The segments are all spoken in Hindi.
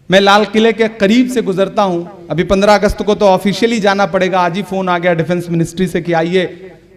मैं लाल किले के करीब से गुजरता हूं। अभी 15 अगस्त को तो ऑफिशियली जाना पड़ेगा, आज ही फोन आ गया डिफेंस मिनिस्ट्री से कि आइए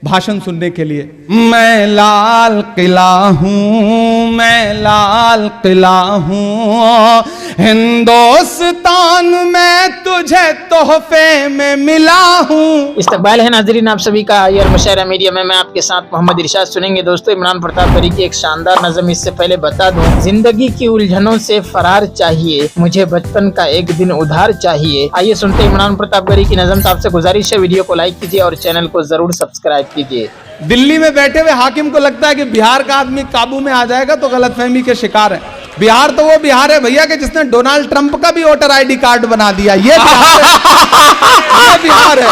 भाषण सुनने के लिए। मैं लाल किला हूं, मैं लाल किला हूं, हिंदुस्तान में तुझे तोहफे में मिला हूं। इस्तकबाल है नाजरीन आप सभी का और मुशायरा मीडिया में मैं आपके साथ मोहम्मद इरशाद सुनेंगे। दोस्तों इमरान प्रतापगढ़ी की एक शानदार नज़म। इससे पहले बता दूं, जिंदगी की उलझनों से फरार चाहिए, मुझे बचपन का एक दिन उधार चाहिए। आइए सुनते इमरान प्रतापगढ़ी की नज़म। तो आपसे गुजारिश है वीडियो को लाइक कीजिए और चैनल को जरूर सब्सक्राइब कीजिए। दिल्ली में बैठे हुए हाकिम को लगता है कि बिहार का आदमी काबू में आ जाएगा तो गलतफहमी के शिकार है। बिहार तो वो बिहार है भैया कि जिसने डोनाल्ड ट्रंप का भी वोटर आईडी कार्ड बना दिया। ये बिहार है, ये बिहार है।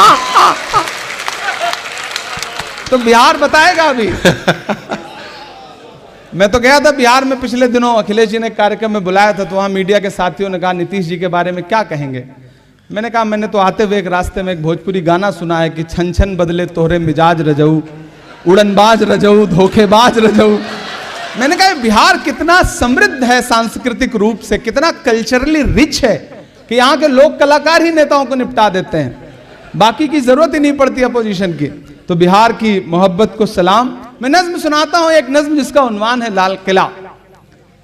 तो बिहार बताएगा अभी। मैं तो गया था बिहार में पिछले दिनों, अखिलेश जी ने एक कार्यक्रम में बुलाया था, तो वहां मीडिया के साथियों ने कहा नीतीश जी के बारे में क्या कहेंगे। मैंने कहा मैंने तो आते हुए एक रास्ते में एक भोजपुरी गाना सुना है कि छन छन बदले तोहरे मिजाज रजऊ, उड़नबाज रजऊ, धोखेबाज रजऊ। मैंने कहा बिहार कितना समृद्ध है सांस्कृतिक रूप से, कितना कल्चरली रिच है कि यहाँ के लोक कलाकार ही नेताओं को निपटा देते हैं, बाकी की जरूरत ही नहीं पड़ती अपोजिशन की। तो बिहार की मोहब्बत को सलाम। मैं नज्म सुनाता हूं, एक नज्म जिसका उन्वान है लाल किला।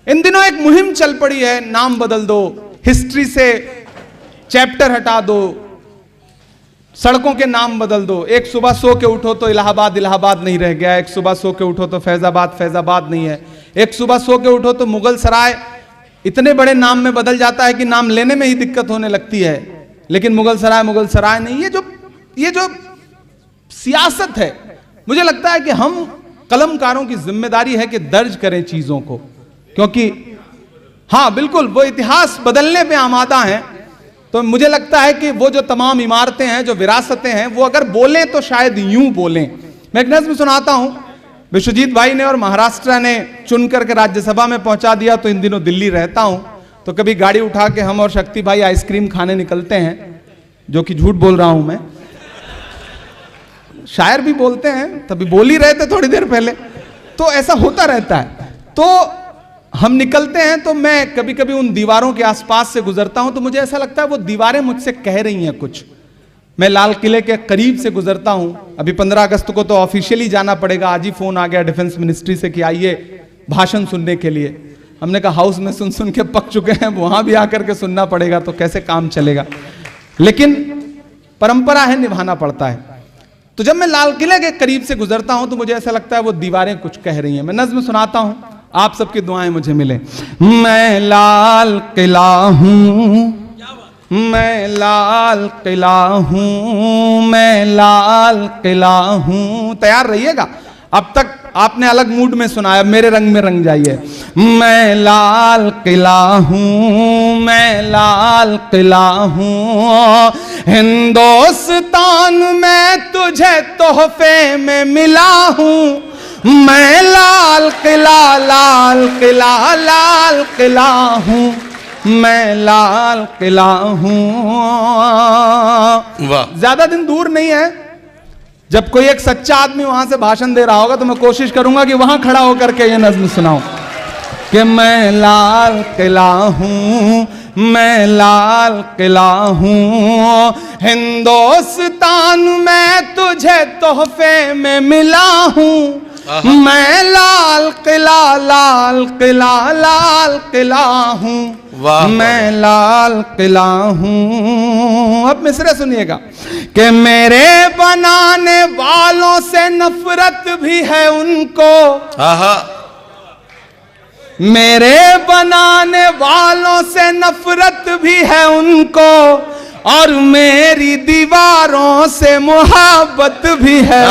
इन दिनों एक मुहिम चल पड़ी है, नाम बदल दो, हिस्ट्री से चैप्टर हटा दो, सड़कों के नाम बदल दो। एक सुबह सो के उठो तो इलाहाबाद इलाहाबाद नहीं रह गया, एक सुबह सो के उठो तो फैजाबाद फैजाबाद नहीं है, एक सुबह सो के उठो तो मुगल सराय इतने बड़े नाम में बदल जाता है कि नाम लेने में ही दिक्कत होने लगती है, लेकिन मुगल सराय नहीं। ये जो सियासत है, मुझे लगता है कि हम कलमकारों की जिम्मेदारी है कि दर्ज करें चीजों को, क्योंकि हाँ बिल्कुल वो इतिहास बदलने पे आमादा हैं। तो मुझे लगता है कि वो जो तमाम इमारतें हैं, जो विरासतें हैं, वो अगर बोलें तो शायद यूं बोलें। मैं एक नज़्म सुनाता हूं, विश्वजीत भाई ने और महाराष्ट्र ने चुन करके राज्यसभा में पहुंचा दिया, तो इन दिनों दिल्ली रहता हूं, तो कभी गाड़ी उठा के हम और शक्ति भाई आइसक्रीम खाने निकलते हैं, जो कि झूठ बोल रहा हूं मैं, शायर भी बोलते हैं, तभी बोल ही रहे थे थोड़ी देर पहले, तो ऐसा होता रहता है। तो हम निकलते हैं तो मैं कभी कभी उन दीवारों के आसपास से गुजरता हूं, तो मुझे ऐसा लगता है वो दीवारें मुझसे कह रही हैं कुछ। मैं लाल किले के करीब से गुजरता हूं। अभी 15 अगस्त को तो ऑफिशियली जाना पड़ेगा, आज ही फोन आ गया डिफेंस मिनिस्ट्री से कि आइए भाषण सुनने के लिए। हमने कहा हाउस में सुन सुन के पक चुके हैं, वहां भी आकर के सुनना पड़ेगा तो कैसे काम चलेगा, लेकिन परंपरा है, निभाना पड़ता है। तो जब मैं लाल किले के करीब से गुजरता हूं तो मुझे ऐसा लगता है वो दीवारें कुछ कह रही हैं। मैं नज्म सुनाता हूं, आप सबकी दुआएं मुझे मिले। मैं लाल किला हूं, मैं लाल किला हूं, मैं लाल किला हूं। तैयार रहिएगा, अब तक आपने अलग मूड में सुना है, मेरे रंग में रंग जाइए। मैं लाल किला हूं, मैं लाल किला हूं, हिंदुस्तान में तुझे तोहफे में मिला हूं। मैं लाल किला लाल किला लाल किला हूं, मैं लाल किला हूं। ज्यादा दिन दूर नहीं है, जब कोई एक सच्चा आदमी वहां से भाषण दे रहा होगा तो मैं कोशिश करूंगा कि वहां खड़ा होकर के ये नज्म सुनाऊं कि मैं लाल किला हूं, मैं लाल किला हूं, हिंदुस्तान में तुझे तोहफे में मिला हूं। मैं लाल किला लाल किला लाल किला हूं, मैं लाल किला हूं। अब मिसरे सुनिएगा कि मेरे बनाने वालों से नफरत भी है उनको, मेरे बनाने वालों से नफरत भी है उनको, और मेरी दीवारों से मोहब्बत भी है।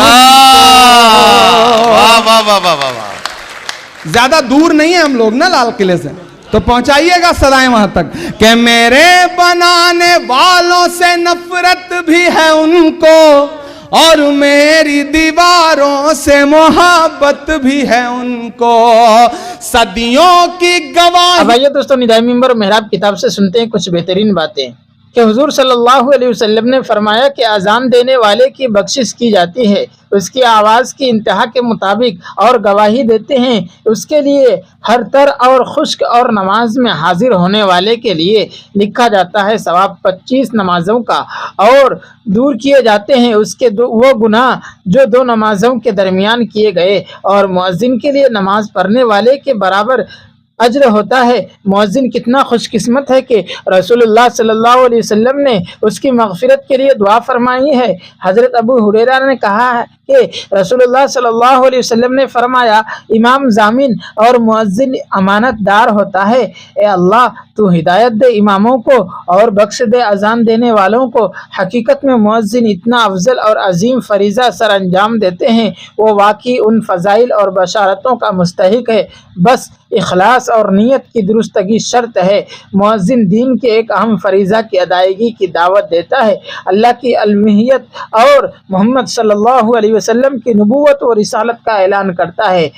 ज्यादा दूर नहीं है हम लोग ना लाल किले से, तो पहुंचाइएगा सदाएं वहां तक कि मेरे बनाने वालों से नफरत भी है उनको, और मेरी दीवारों से मोहब्बत भी है उनको। सदियों की गवाही। अब आइए दोस्तों, निदाई मिंबर मेहराब किताब से सुनते हैं कुछ बेहतरीन बातें। कि हुजूर सल्लल्लाहु अलैहि वसल्लम ने फरमाया कि अजान देने वाले की बख्शिश की जाती है, उसकी आवाज़ की इंतहा के मुताबिक, और गवाही देते हैं उसके लिए हर तर और खुश्क, और नमाज में हाजिर होने वाले के लिए लिखा जाता है सवाब 25 नमाजों का, और दूर किए जाते हैं उसके वो गुनाह जो 2 नमाजों के दरमियान किए गए, और मुअज्जिन के लिए नमाज पढ़ने वाले के बराबर अज्र होता है। मुअज्जिन कितना खुशकिस्मत है कि रसूलुल्लाह सल्लल्लाहु अलैहि वसल्लम ने उसकी मग़फ़िरत के लिए दुआ फरमाई है। हज़रत अबू हुरैरा ने कहा है कि रसूलुल्लाह सल्लल्लाहु अलैहि वसल्लम ने फरमाया, इमाम ज़ामिन और मुअज्जिन अमानतदार होता है। ए अल्लाह, तू हिदायत दे इमामों को और बख्श दे अजान देने वालों को। हकीकत में मुअज्जिन इतना अफजल और अजीम फरीज़ा सर अंजाम देते हैं, वो वाकई उन फ़ज़ाइल और बशारतों का मुस्तहिक है। बस इखलास और नीयत की दुरुस्तगी शर्त है। मुअज्जिन दीन के एक अहम फरीज़ा की अदायगी की दावत देता है, अल्लाह की अलूहियत और मोहम्मद सल्लल्लाहु अलैहि वसल्लम की नबूवत और रिसालत का ऐलान करता है।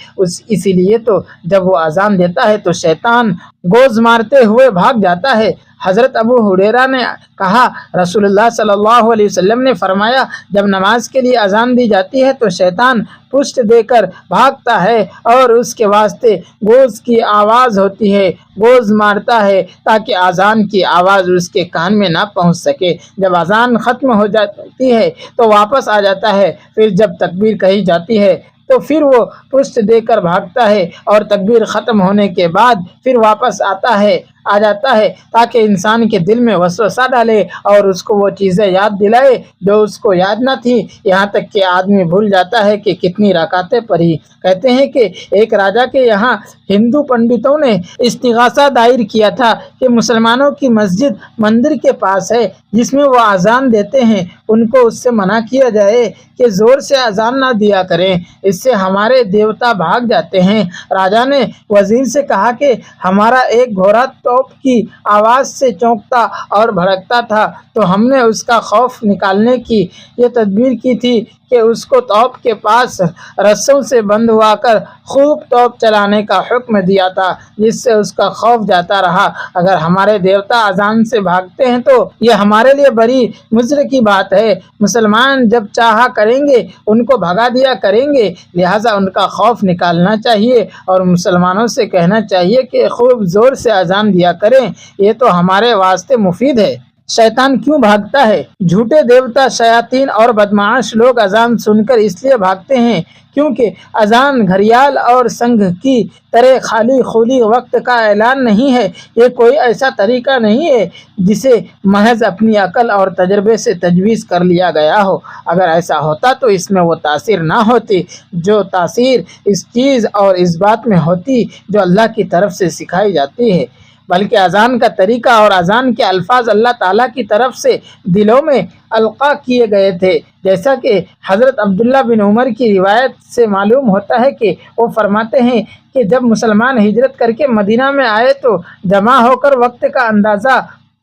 इसीलिए तो जब वो अजान देता है तो शैतान गोज़ मारते हुए भाग जाता है। हज़रत अबू हुरैरा ने कहा, रसूलुल्लाह सल्लल्लाहु अलैहि वसल्लम ने फरमाया, जब नमाज के लिए अजान दी जाती है तो शैतान पुष्ट देकर भागता है और उसके वास्ते गोज़ की आवाज़ होती है, गोज़ मारता है ताकि अजान की आवाज़ उसके कान में ना पहुंच सके। जब अजान ख़त्म हो जाती है तो वापस आ जाता है। फिर जब तकबीर कही जाती है तो फिर वो पुष्ट देकर भागता है, और तकबीर ख़त्म होने के बाद फिर वापस आ जाता है ताकि इंसान के दिल में वसवसा डाले और उसको वो चीज़ें याद दिलाए जो उसको याद ना थी। यहाँ तक कि आदमी भूल जाता है कि कितनी रकातें पढ़ी। कहते हैं कि एक राजा के यहाँ हिंदू पंडितों ने इस्तिगासा दायर किया था कि मुसलमानों की मस्जिद मंदिर के पास है जिसमें वो अजान देते हैं, उनको उससे मना किया जाए कि ज़ोर से अजान ना दिया करें, इससे हमारे देवता भाग जाते हैं। राजा ने वज़ीर से कहा कि हमारा एक घोड़ा तोप की आवाज़ से चौंकता और भड़कता था, तो हमने उसका खौफ निकालने की ये तदबीर की थी कि उसको तोप के पास रस्सों से बंद हुआ कर खूब तोप चलाने का हुक्म दिया था, जिससे उसका खौफ जाता रहा। अगर हमारे देवता अजान से भागते हैं तो ये हमारे लिए बड़ी मुज़र की बात है। मुसलमान जब चाहा करेंगे उनको भगा दिया करेंगे, लिहाजा उनका खौफ निकालना चाहिए और मुसलमानों से कहना चाहिए कि खूब ज़ोर से अजान दिया करें, ये तो हमारे वास्ते मुफीद है। शैतान क्यों भागता है? झूठे देवता, शयातीन और बदमाश लोग अजान सुनकर इसलिए भागते हैं क्योंकि अजान घड़ियाल और संघ की तरह खाली खुली वक्त का ऐलान नहीं है। ये कोई ऐसा तरीका नहीं है जिसे महज अपनी अकल और तजर्बे से तजवीज़ कर लिया गया हो। अगर ऐसा होता तो इसमें वो तासीर ना होती जो तासीर इस चीज़ और इस बात में होती जो अल्लाह की तरफ से सिखाई जाती है, बल्कि अजान का तरीका और अजान के अल्फाज अल्लाह ताला की तरफ से दिलों में अलक़ा किए गए थे। जैसा कि हज़रत अब्दुल्ला बिन उमर की रिवायत से मालूम होता है कि वो फरमाते हैं कि जब मुसलमान हिजरत करके मदीना में आए तो जमा होकर वक्त का अंदाज़ा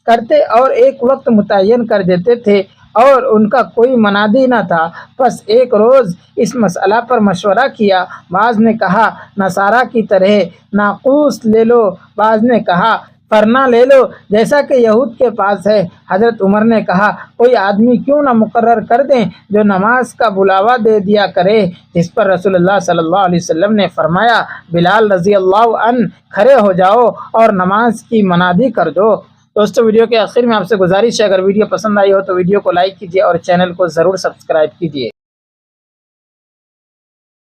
करते और एक वक्त मुतय्यन कर देते थे और उनका कोई मनादी न था। बस एक रोज़ इस मसला पर मशवरा किया। बाज़ ने कहा नसारा की तरह नाक़ूस ले लो, बाज़ ने कहा फरना ले लो जैसा कि यहूद के पास है। हज़रत उमर ने कहा कोई आदमी क्यों ना मुकर्रर कर दें जो नमाज का बुलावा दे दिया करे। जिस पर रसूलुल्लाह सल्लल्लाहु अलैहि वसल्लम ने फरमाया बिलाल रज़ी अल्लाह अन खड़े हो जाओ और नमाज की मनादी कर दो। दोस्तों, वीडियो के आखिर में आपसे गुजारिश है, अगर वीडियो पसंद आई हो तो वीडियो को लाइक कीजिए और चैनल को ज़रूर सब्सक्राइब कीजिए।